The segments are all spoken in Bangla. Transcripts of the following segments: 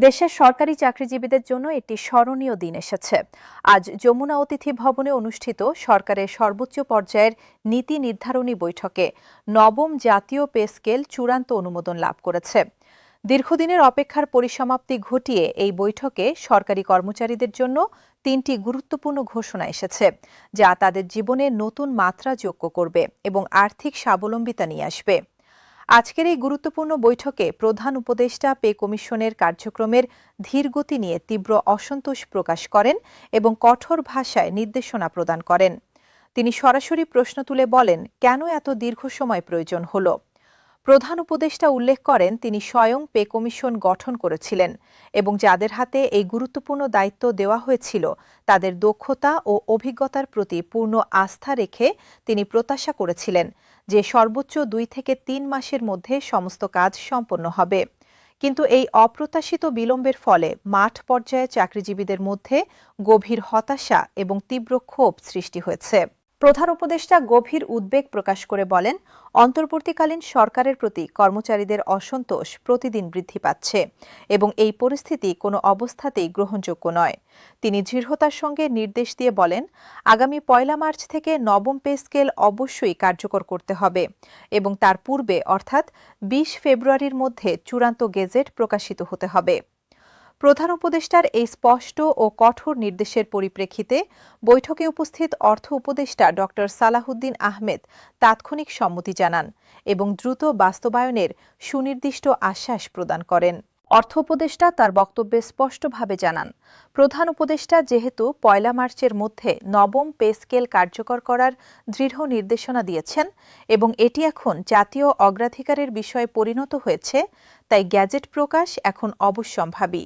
দেশের সরকারি চাকরিজীবীদের জন্য একটি স্মরণীয় দিন এসেছে। আজ যমুনা অতিথি ভবনে অনুষ্ঠিত সরকারের সর্বোচ্চ পর্যায়ের নীতি নির্ধারণী বৈঠকে নবম জাতীয় পে স্কেল চূড়ান্ত অনুমোদন লাভ করেছে। দীর্ঘদিনের অপেক্ষার পরিসমাপ্তি ঘটিয়ে এই বৈঠকে সরকারি কর্মচারীদের জন্য তিনটি গুরুত্বপূর্ণ ঘোষণা এসেছে, যা তাদের জীবনে নতুন মাত্রা যোগ করবে এবং আর্থিক স্বাবলম্বিতা নিয়ে আসবে। আজকের এই গুরুত্বপূর্ণ বৈঠকে প্রধান উপদেষ্টা পে কমিশনের কার্যক্রমের ধীরগতি নিয়ে তীব্র অসন্তোষ প্রকাশ করেন এবং কঠোর ভাষায় নির্দেশনা প্রদান করেন। তিনি সরাসরি প্রশ্ন তুলে বলেন, কেন এত দীর্ঘ সময় প্রয়োজন হল? প্রধান উপদেষ্টা উল্লেখ করেন, তিনি স্বয়ং পে কমিশন গঠন করেছিলেন এবং যাদের হাতে এই গুরুত্বপূর্ণ দায়িত্ব দেওয়া হয়েছিল তাদের দক্ষতা ও অভিজ্ঞতার প্রতি পূর্ণ আস্থা রেখে তিনি প্রত্যাশা করেছিলেন যে সর্বোচ্চ 2 থেকে 3 মাসের মধ্যে সমস্ত কাজ সম্পন্ন হবে। কিন্তু এই অপ্রত্যাশিত বিলম্বের ফলে মাঠ পর্যায়ে চাকরিজীবীদের মধ্যে গভীর হতাশা এবং তীব্র ক্ষোভ সৃষ্টি হয়েছে। প্রধান উপদেষ্টা গভীর উদ্বেগ প্রকাশ করে বলেন, অন্তর্বর্তীকালীন সরকারের প্রতি কর্মচারীদের অসন্তোষ প্রতিদিন বৃদ্ধি পাচ্ছে এবং এই পরিস্থিতি কোনো অবস্থাতেই গ্রহণযোগ্য নয়। তিনি দৃঢ়তার সঙ্গে নির্দেশ দিয়ে বলেন, আগামী 1 মার্চ থেকে নবম পে স্কেল অবশ্যই কার্যকর করতে হবে এবং তার পূর্বে অর্থাৎ 20 ফেব্রুয়ারির মধ্যে চূড়ান্ত গেজেট প্রকাশিত হতে হবে। প্রধান উপদেষ্টার এই স্পষ্ট ও কঠোর নির্দেশের পরিপ্রেক্ষিতে বৈঠকে উপস্থিত অর্থ উপদেষ্টা ড সালাহউদ্দিন আহমেদ তাৎক্ষণিক সম্মতি জানান এবং দ্রুত বাস্তবায়নের সুনির্দিষ্ট আশ্বাস প্রদান করেন। অর্থ উপদেষ্টা তার বক্তব্যে স্পষ্টভাবে জানান, প্রধান উপদেষ্টা যেহেতু 1 মার্চের মধ্যে নবম পে স্কেল কার্যকর করার দৃঢ় নির্দেশনা দিয়েছেন এবং এটি এখন জাতীয় অগ্রাধিকারের বিষয়ে পরিণত হয়েছে, তাই গ্যাজেট প্রকাশ এখন অবশ্যম্ভাবী।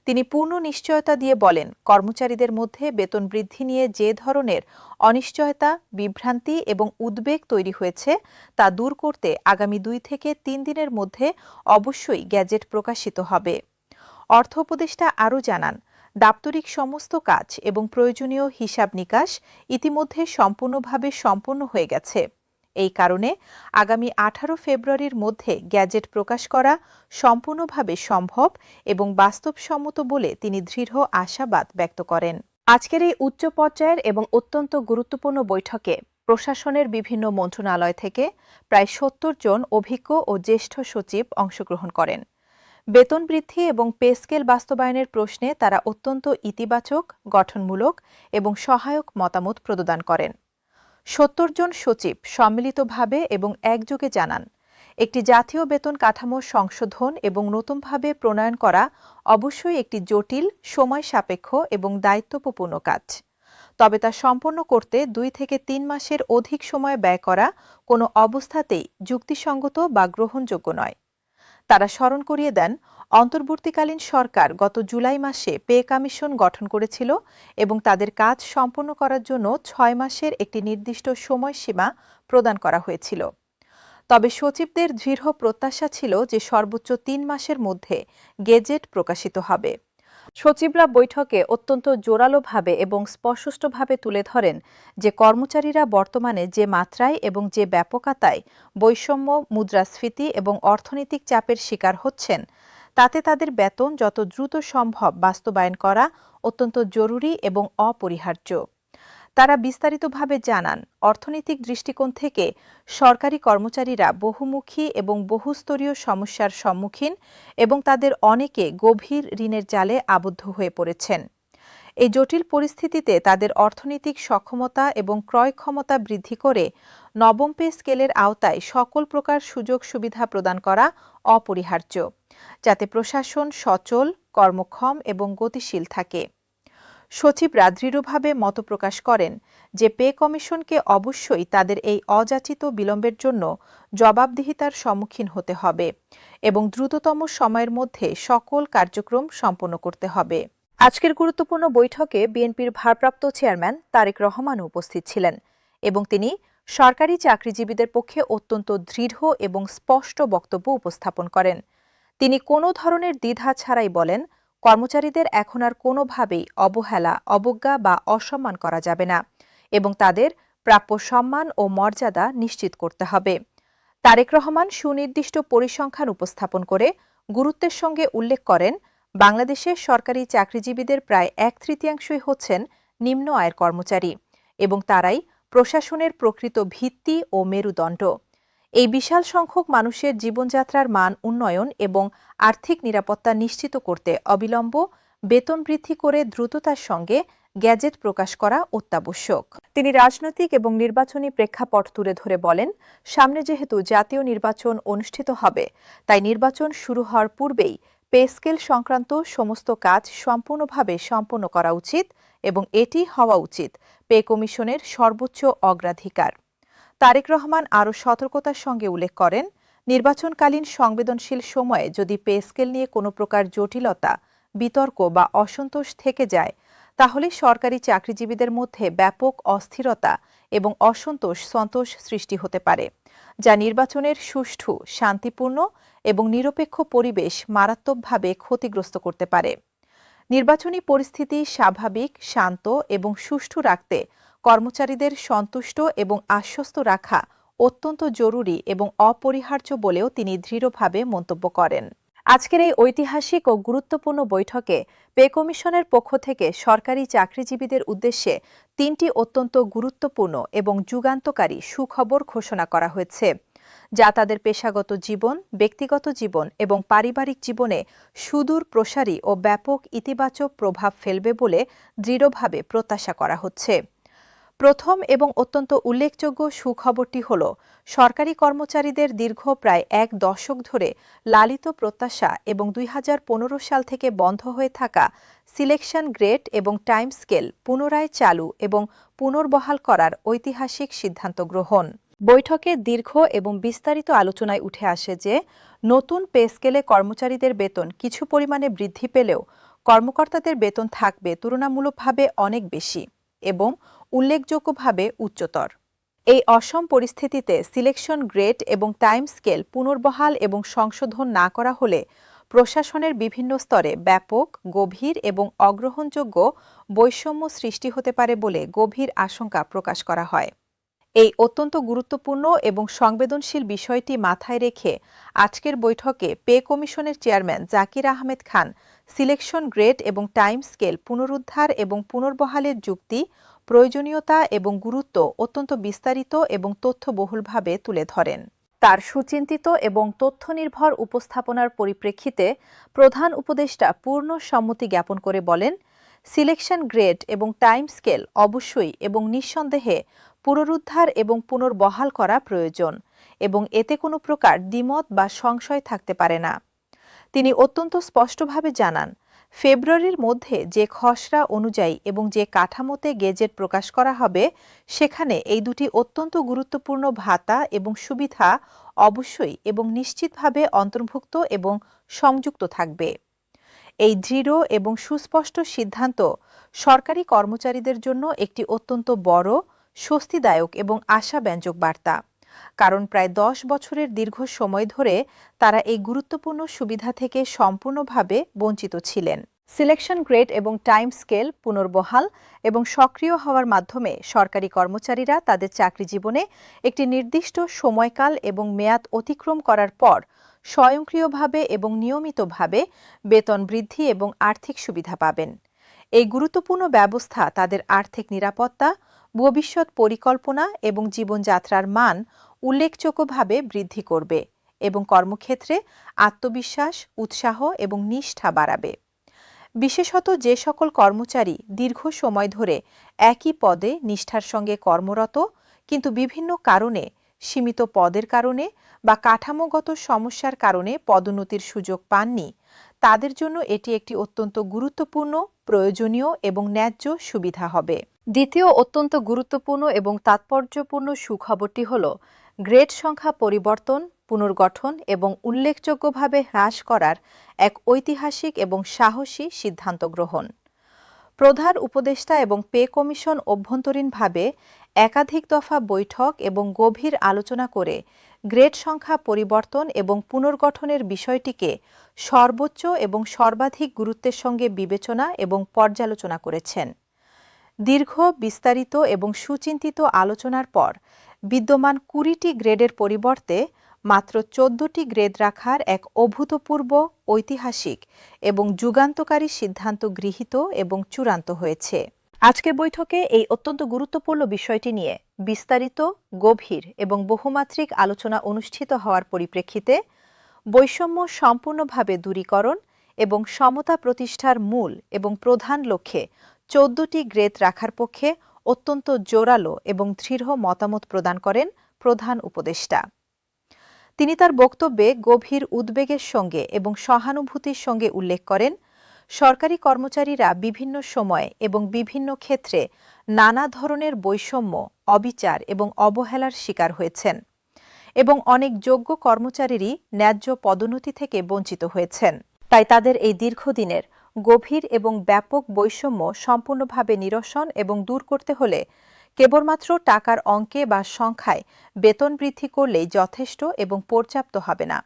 তিনি পূর্ণ নিশ্চয়তা দিয়ে বলেন, কর্মচারীদের মধ্যে বেতন বৃদ্ধি নিয়ে যে ধরনের অনিশ্চয়তা, বিভ্রান্তি এবং উদ্বেগ তৈরি হয়েছে তা দূর করতে আগামী 2 থেকে 3 দিনের মধ্যে অবশ্যই গ্যাজেট প্রকাশিত হবে। অর্থ উপদেষ্টা আরও জানান, দাপ্তরিক সমস্ত কাজ এবং প্রয়োজনীয় হিসাব নিকাশ ইতিমধ্যে সম্পূর্ণভাবে সম্পন্ন হয়ে গেছে। এই কারণে আগামী 18 ফেব্রুয়ারির মধ্যে গ্যাজেট প্রকাশ করা সম্পূর্ণভাবে সম্ভব এবং বাস্তবসম্মত বলে তিনি দৃঢ় আশাবাদ ব্যক্ত করেন। আজকের এই উচ্চ পর্যায়ের এবং অত্যন্ত গুরুত্বপূর্ণ বৈঠকে প্রশাসনের বিভিন্ন মন্ত্রণালয় থেকে প্রায় 70 জন অভিজ্ঞ ও জ্যেষ্ঠ সচিব অংশগ্রহণ করেন। বেতন বৃদ্ধি এবং পে স্কেল বাস্তবায়নের প্রশ্নে তারা অত্যন্ত ইতিবাচক, গঠনমূলক এবং সহায়ক মতামত প্রদান করেন। 70 জন সচিব সম্মিলিতভাবে এবং একযোগে জানান, একটি জাতীয় বেতন কাঠামো সংশোধন এবং নতুনভাবে প্রণয়ন করা অবশ্যই একটি জটিল, সময় সাপেক্ষ এবং দায়িত্বপূর্ণ কাজ। তবে তা সম্পন্ন করতে 2 থেকে 3 মাসের অধিক সময় ব্যয় করা কোনো অবস্থাতেই যুক্তিসঙ্গত বা গ্রহণযোগ্য নয়। তারা স্মরণ করিয়ে দেন, অন্তর্বর্তীকালীন সরকার গত জুলাই মাসে পে কমিশন গঠন করেছিল এবং তাদের কাজ সম্পন্ন করার জন্য 6 মাসের একটি নির্দিষ্ট সময়সীমা প্রদান করা হয়েছিল। তবে সচিবদের দৃঢ় প্রত্যাশা ছিল যে সর্বোচ্চ 3 মাসের মধ্যে গেজেট প্রকাশিত হবে। সচিবরা বৈঠকে অত্যন্ত জোরালোভাবে এবং স্পষ্টভাবে তুলে ধরেন যে কর্মচারীরা বর্তমানে যে মাত্রায় এবং যে ব্যাপকতায় বৈষম্য, মুদ্রাস্ফীতি এবং অর্থনৈতিক চাপের শিকার হচ্ছেন, তাতে তাদের বেতন যত দ্রুত সম্ভব বাস্তবায়ন করা অত্যন্ত জরুরি এবং অপরিহার্য। তারা বিস্তারিতভাবে জানান, অর্থনৈতিক দৃষ্টিকোণ থেকে সরকারি কর্মচারীরা বহুমুখী এবং বহুস্তরীয় সমস্যার সম্মুখীন এবং তাদের অনেকে গভীর ঋণের জালে আবদ্ধ হয়ে পড়েছেন। এই জটিল পরিস্থিতিতে তাদের অর্থনৈতিক সক্ষমতা এবং ক্রয় ক্ষমতা বৃদ্ধি করে নবম পে স্কেলের আওতায় সকল প্রকার সুযোগ সুবিধা প্রদান করা অপরিহার্য, যাতে প্রশাসন সচল, কর্মক্ষম এবং গতিশীল থাকে। সচিবরা দৃঢ়ভাবে মত প্রকাশ করেন যে পে কমিশনকে অবশ্যই তাদের এই অযাচিত বিলম্বের জন্য জবাবদিহিতার সম্মুখীন হতে হবে এবং দ্রুততম সময়ের মধ্যে সকল কার্যক্রম সম্পন্ন করতে হবে। আজকের গুরুত্বপূর্ণ বৈঠকে বিএনপির ভারপ্রাপ্ত চেয়ারম্যান তারেক রহমান উপস্থিত ছিলেন এবং তিনি সরকারি চাকরিজীবীদের পক্ষে অত্যন্ত দৃঢ় এবং স্পষ্ট বক্তব্য উপস্থাপন করেন। তিনি কোনো ধরনের দ্বিধা ছাড়াই বলেন, কর্মচারীদের এখন আর কোনোভাবেই অবহেলা, অবজ্ঞা বা অসম্মান করা যাবে না এবং তাদের প্রাপ্য সম্মান ও মর্যাদা নিশ্চিত করতে হবে। তারেক রহমান সুনির্দিষ্ট পরিসংখ্যান উপস্থাপন করে গুরুত্বের সঙ্গে উল্লেখ করেন, বাংলাদেশের সরকারি চাকরিজীবীদের প্রায় 1/3 হচ্ছেন নিম্ন আয়ের কর্মচারী এবং তারাই প্রশাসনের প্রকৃত ভিত্তি ও মেরুদণ্ড। এই বিশাল সংখ্যক মানুষের জীবনযাত্রার মান উন্নয়ন এবং আর্থিক নিরাপত্তা নিশ্চিত করতে অবিলম্ব বেতন বৃদ্ধি করে দ্রুততার সঙ্গে গ্যাজেট প্রকাশ করা অত্যাবশ্যক। তিনি রাজনৈতিক এবং নির্বাচনী প্রেক্ষাপট তুলে ধরে বলেন, সামনে যেহেতু জাতীয় নির্বাচন অনুষ্ঠিত হবে, তাই নির্বাচন শুরু হওয়ার পূর্বেই পে স্কেল সংক্রান্ত সমস্ত কাজ সম্পূর্ণভাবে সম্পন্ন করা উচিত এবং এটি হওয়া উচিত পে কমিশনের সর্বোচ্চ অগ্রাধিকার। তারেক রহমান আরও সতর্কতার সঙ্গে উল্লেখ করেন, নির্বাচনকালীন সংবেদনশীল সময়ে যদি পে স্কেল নিয়ে কোনো প্রকার জটিলতা, বিতর্ক বা অসন্তোষ থেকে যায়, তাহলে সরকারি চাকরিজীবীদের মধ্যে ব্যাপক অস্থিরতা এবং সন্তোষ সৃষ্টি হতে পারে, যা নির্বাচনের সুষ্ঠু, শান্তিপূর্ণ এবং নিরপেক্ষ পরিবেশ মারাত্মকভাবে ক্ষতিগ্রস্ত করতে পারে। নির্বাচনী পরিস্থিতি স্বাভাবিক, শান্ত এবং সুষ্ঠু রাখতে কর্মচারীদের সন্তুষ্ট এবং আশ্বস্ত রাখা অত্যন্ত জরুরি এবং অপরিহার্য বলেও তিনি দৃঢ়ভাবে মন্তব্য করেন। আজকের এই ঐতিহাসিক ও গুরুত্বপূর্ণ বৈঠকে পে কমিশনের পক্ষ থেকে সরকারি চাকরিজীবীদের উদ্দেশ্যে 3টি অত্যন্ত গুরুত্বপূর্ণ এবং যুগান্তকারী সুখবর ঘোষণা করা হয়েছে, যা তাদের পেশাগত জীবন, ব্যক্তিগত জীবন এবং পারিবারিক জীবনে সুদূর প্রসারী ও ব্যাপক ইতিবাচক প্রভাব ফেলবে বলে দৃঢ়ভাবে প্রত্যাশা করা হচ্ছে। প্রথম এবং অত্যন্ত উল্লেখযোগ্য সুখবরটি হল, সরকারি কর্মচারীদের দীর্ঘ প্রায় 1 দশক ধরে লালিত প্রত্যাশা এবং 2015 সাল থেকে বন্ধ হয়ে থাকা সিলেকশন গ্রেড এবং টাইম স্কেল পুনরায় চালু এবং পুনর্বহাল করার ঐতিহাসিক সিদ্ধান্ত গ্রহণ। বৈঠকে দীর্ঘ এবং বিস্তারিত আলোচনায় উঠে আসে যে, নতুন পে স্কেলে কর্মচারীদের বেতন কিছু পরিমাণে বৃদ্ধি পেলেও কর্মকর্তাদের বেতন থাকবে তুলনামূলকভাবে অনেক বেশি এবং উল্লেখযোগ্যভাবে উচ্চতর। এই অসম পরিস্থিতিতে সিলেকশন গ্রেড এবং টাইম স্কেল পুনর্বহাল এবং সংশোধন না করা হলে প্রশাসনের বিভিন্ন স্তরে ব্যাপক, গভীর এবং অগ্রহণযোগ্য বৈষম্য সৃষ্টি হতে পারে বলে গভীর আশঙ্কা প্রকাশ করা হয়। এই অত্যন্ত গুরুত্বপূর্ণ এবং সংবেদনশীল বিষয়টি মাথায় রেখে আজকের বৈঠকে পে কমিশনের chairman Zakir Ahmed Khan selection grade এবং টাইম স্কেল পুনরুদ্ধার এবং পুনর্বহালের যুক্তি, প্রয়োজনীয়তা এবং গুরুত্ব অত্যন্ত বিস্তারিত এবং তথ্যবহুলভাবে তুলে ধরেন। তার সুচিন্তিত এবং তথ্যনির্ভর উপস্থাপনার পরিপ্রেক্ষিতে প্রধান উপদেষ্টা পূর্ণ সম্মতি জ্ঞাপন করে বলেন, সিলেকশন গ্রেড এবং টাইম স্কেল অবশ্যই এবং নিঃসন্দেহে পুনরুদ্ধার এবং পুনর্বহাল করা প্রয়োজন এবং এতে কোনো প্রকার দ্বিমত বা সংশয় থাকতে পারে না। তিনি অত্যন্ত স্পষ্টভাবে জানান, ফেব্রুয়ারির মধ্যে যে খসড়া অনুযায়ী এবং যে কাঠামোতে গেজেট প্রকাশ করা হবে, সেখানে এই দুটি অত্যন্ত গুরুত্বপূর্ণ ভাতা এবং সুবিধা অবশ্যই এবং নিশ্চিতভাবে অন্তর্ভুক্ত এবং সংযুক্ত থাকবে। এই দৃঢ় এবং সুস্পষ্ট সিদ্ধান্ত সরকারি কর্মচারীদের জন্য একটি অত্যন্ত বড়, স্বস্তিদায়ক এবং আশাব্যঞ্জক বার্তা, কারণ প্রায় 10 বছরের দীর্ঘ সময় ধরে তারা এই গুরুত্বপূর্ণ সুবিধা থেকে সম্পূর্ণভাবে বঞ্চিত ছিলেন। সিলেকশন গ্রেড এবং টাইম স্কেল পুনর্বহাল এবং সক্রিয় হওয়ার মাধ্যমে সরকারি কর্মচারীরা তাদের চাকরি জীবনে একটি নির্দিষ্ট সময়কাল এবং মেয়াদ অতিক্রম করার পর স্বয়ংক্রিয়ভাবে এবং নিয়মিতভাবে বেতন বৃদ্ধি এবং আর্থিক সুবিধা পাবেন। এই গুরুত্বপূর্ণ ব্যবস্থা তাদের আর্থিক নিরাপত্তা, ভবিষ্যৎ পরিকল্পনা এবং জীবনযাত্রার মান উল্লেখযোগ্যভাবে বৃদ্ধি করবে এবং কর্মক্ষেত্রে আত্মবিশ্বাস, উৎসাহ এবং নিষ্ঠা বাড়াবে। বিশেষত যে সকল কর্মচারী দীর্ঘ সময় ধরে একই পদে নিষ্ঠার সঙ্গে কর্মরত কিন্তু বিভিন্ন কারণে, সীমিত পদের কারণে বা কাঠামোগত সমস্যার কারণে পদোন্নতির সুযোগ পাননি, তাদের জন্য এটি একটি অত্যন্ত গুরুত্বপূর্ণ, প্রয়োজনীয় এবং ন্যায্য সুবিধা হবে। দ্বিতীয় অত্যন্ত গুরুত্বপূর্ণ এবং তাৎপর্যপূর্ণ সুখবরটি হল, গ্রেড সংখ্যা পরিবর্তন, পুনর্গঠন এবং উল্লেখযোগ্যভাবে হ্রাস করার এক ঐতিহাসিক এবং সাহসী সিদ্ধান্ত গ্রহণ। প্রধান উপদেষ্টা এবং পে কমিশন অভ্যন্তরীণভাবে একাধিক দফা বৈঠক এবং গভীর আলোচনা করে গ্রেড সংখ্যা পরিবর্তন এবং পুনর্গঠনের বিষয়টিকে সর্বোচ্চ এবং সর্বাধিক গুরুত্বের সঙ্গে বিবেচনা এবং পর্যালোচনা করেছেন। দীর্ঘ, বিস্তারিত এবং সুচিন্তিত আলোচনার পর বিদ্যমান 20টি গ্রেডের পরিবর্তে মাত্র ১৪টি গ্রেড রাখার এক অভূতপূর্ব, ঐতিহাসিক এবং যুগান্তকারী সিদ্ধান্ত গৃহীত এবং চূড়ান্ত হয়েছে। আজকের বৈঠকে এই অত্যন্ত গুরুত্বপূর্ণ বিষয়টি নিয়ে বিস্তারিত, গভীর এবং বহুমাত্রিক আলোচনা অনুষ্ঠিত হওয়ার পরিপ্রেক্ষিতে বৈষম্য সম্পূর্ণভাবে দূরীকরণ এবং সমতা প্রতিষ্ঠার মূল এবং প্রধান লক্ষ্যে ১৪টি গ্রেড রাখার পক্ষে অত্যন্ত জোরালো এবং দৃঢ় মতামত প্রদান করেন প্রধান উপদেষ্টা। তিনি তার বক্তব্যে গভীর উদ্বেগের সঙ্গে এবং সহানুভূতির সঙ্গে উল্লেখ করেন, সরকারি কর্মচারীরা বিভিন্ন সময়ে এবং বিভিন্ন ক্ষেত্রে নানা ধরনের বৈষম্য, অবিচার এবং অবহেলার শিকার হয়েছেন এবং অনেক যোগ্য কর্মচারীরই ন্যায্য পদোন্নতি থেকে বঞ্চিত হয়েছেন। তাই তাদের এই দীর্ঘদিনের গভীর এবং ব্যাপক বৈষম্য সম্পূর্ণভাবে নিরসন এবং দূর করতে হলে কেবলমাত্র টাকার অঙ্কে বা সংখ্যায় বেতন বৃদ্ধি করলেই যথেষ্ট এবং পর্যাপ্ত হবে না।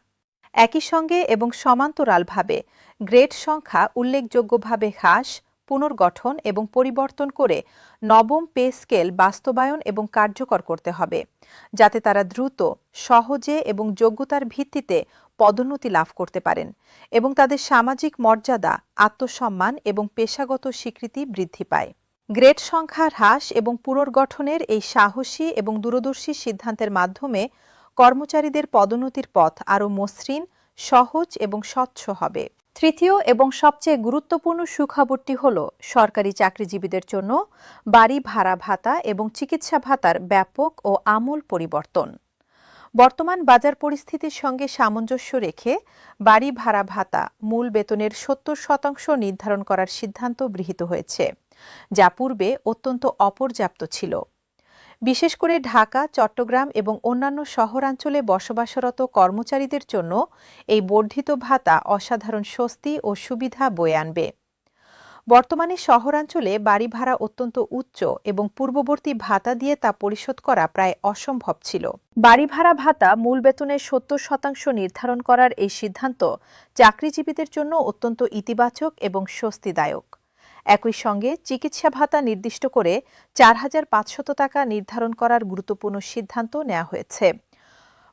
একই সঙ্গে এবং সমান্তরালভাবে গ্রেড সংখ্যা উল্লেখযোগ্যভাবে হ্রাস, পুনর্গঠন এবং পরিবর্তন করে নবম পে স্কেল বাস্তবায়ন এবং কার্যকর করতে হবে, যাতে তারা দ্রুত, সহজে এবং যোগ্যতার ভিত্তিতে পদোন্নতি লাভ করতে পারেন এবং তাদের সামাজিক মর্যাদা, আত্মসম্মান এবং পেশাগত স্বীকৃতি বৃদ্ধি পায়। গ্রেড সংখ্যা হ্রাস এবং পুনর্গঠনের এই সাহসী এবং দূরদর্শী সিদ্ধান্তের মাধ্যমে কর্মচারীদের পদোন্নতির পথ আরও মসৃণ, সহজ এবং স্বচ্ছ হবে। তৃতীয় এবং সবচেয়ে গুরুত্বপূর্ণ সুখবরটি হল সরকারি চাকরিজীবীদের জন্য বাড়ি ভাড়া ভাতা এবং চিকিৎসা ভাতার ব্যাপক ও আমূল পরিবর্তন। বর্তমান বাজার পরিস্থিতির সঙ্গে সামঞ্জস্য রেখে বাড়ি ভাড়া ভাতা মূল বেতনের ৭০% নির্ধারণ করার সিদ্ধান্ত গৃহীত হয়েছে, যা পূর্বে অত্যন্ত অপর্যাপ্ত ছিল। বিশেষ করে ঢাকা, চট্টগ্রাম এবং অন্যান্য শহরাঞ্চলে বসবাসরত কর্মচারীদের জন্য এই বর্ধিত ভাতা অসাধারণ স্বস্তি ও সুবিধা বয়ে আনবে। বর্তমানে শহরাঞ্চলে বাড়ি ভাড়া অত্যন্ত উচ্চ এবং পূর্ববর্তী ভাতা দিয়ে তা পরিশোধ করা প্রায় অসম্ভব ছিল। বাড়ি ভাড়া ভাতা মূল বেতনের ৭০% নির্ধারণ করার এই সিদ্ধান্ত চাকরিজীবীদের জন্য অত্যন্ত ইতিবাচক এবং স্বস্তিদায়ক। একই সঙ্গে চিকিৎসা ভাতা নির্দিষ্ট করে ৪,৫০০ টাকা নির্ধারণ করার গুরুত্বপূর্ণ সিদ্ধান্ত নেওয়া হয়েছে।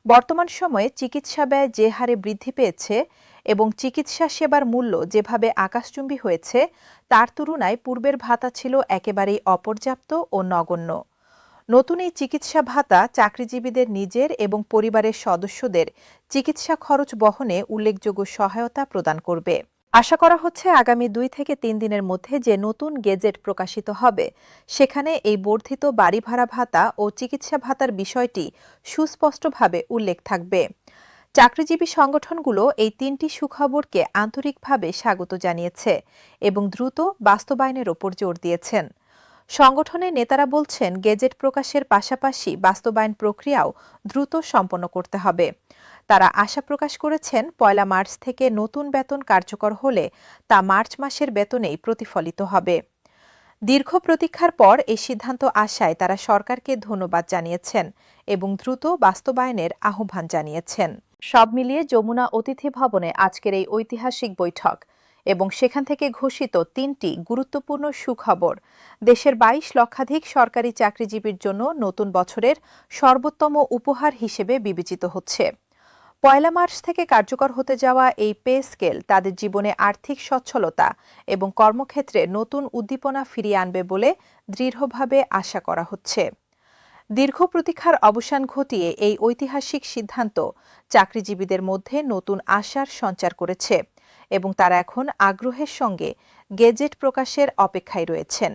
বর্তমান সময়ে চিকিৎসা ব্যয় যে হারে বৃদ্ধি পেয়েছে এবং চিকিৎসা সেবার মূল্য যেভাবে আকাশচুম্বী হয়েছে, তার তুলনায় পূর্বের ভাতা ছিল একেবারেই অপর্যাপ্ত ও নগণ্য। নতুন এই চিকিৎসা ভাতা চাকরিজীবীদের নিজের এবং পরিবারের সদস্যদের চিকিৎসা খরচ বহনে উল্লেখযোগ্য সহায়তা প্রদান করবে। আশা করা হচ্ছে আগামী ২ থেকে ৩ দিনের মধ্যে যে নতুন গেজেট প্রকাশিত হবে, সেখানে এই বর্ধিত বাড়ি ভাড়া ভাতা ও চিকিৎসা ভাতার বিষয়টি সুস্পষ্টভাবে উল্লেখ থাকবে। চাকরিজীবী সংগঠনগুলো এই ৩টি সুখবরকে আন্তরিকভাবে স্বাগত জানিয়েছে এবং দ্রুত বাস্তবায়নের ওপর জোর দিয়েছেন। সংগঠনের নেতারা বলছেন, গেজেট প্রকাশের পাশাপাশি বাস্তবায়ন প্রক্রিয়াও দ্রুত সম্পন্ন করতে হবে। তারা আশা প্রকাশ করেছেন, ১ মার্চ থেকে নতুন বেতন কার্যকর হলে তা মার্চ মাসের বেতনেই প্রতিফলিত হবে। দীর্ঘ প্রতীক্ষার পর এই সিদ্ধান্ত আসায় তারা সরকারকে ধন্যবাদ জানিয়েছেন এবং দ্রুত বাস্তবায়নের আহ্বান জানিয়েছেন। সব মিলিয়ে যমুনা অতিথি ভবনে আজকের এই ঐতিহাসিক বৈঠক এবং সেখান থেকে ঘোষিত ৩টি গুরুত্বপূর্ণ সুখবর দেশের ২২ লক্ষাধিক সরকারি চাকরিজীবীর জন্য নতুন বছরের সর্বোত্তম উপহার হিসেবে বিবেচিত হচ্ছে। ১ মার্চ থেকে কার্যকর হতে যাওয়া এই পে স্কেল তাদের জীবনে আর্থিক সচ্ছলতা এবং কর্মক্ষেত্রে নতুন উদ্দীপনা ফিরিয়ে আনবে বলে দৃঢ়ভাবে আশা করা হচ্ছে। দীর্ঘ প্রতীক্ষার অবসান ঘটিয়ে এই ঐতিহাসিক সিদ্ধান্ত চাকরিজীবীদের মধ্যে নতুন আশার সঞ্চার করেছে এবং তারা এখন আগ্রহের সঙ্গে গেজেট প্রকাশের অপেক্ষায় রয়েছেন।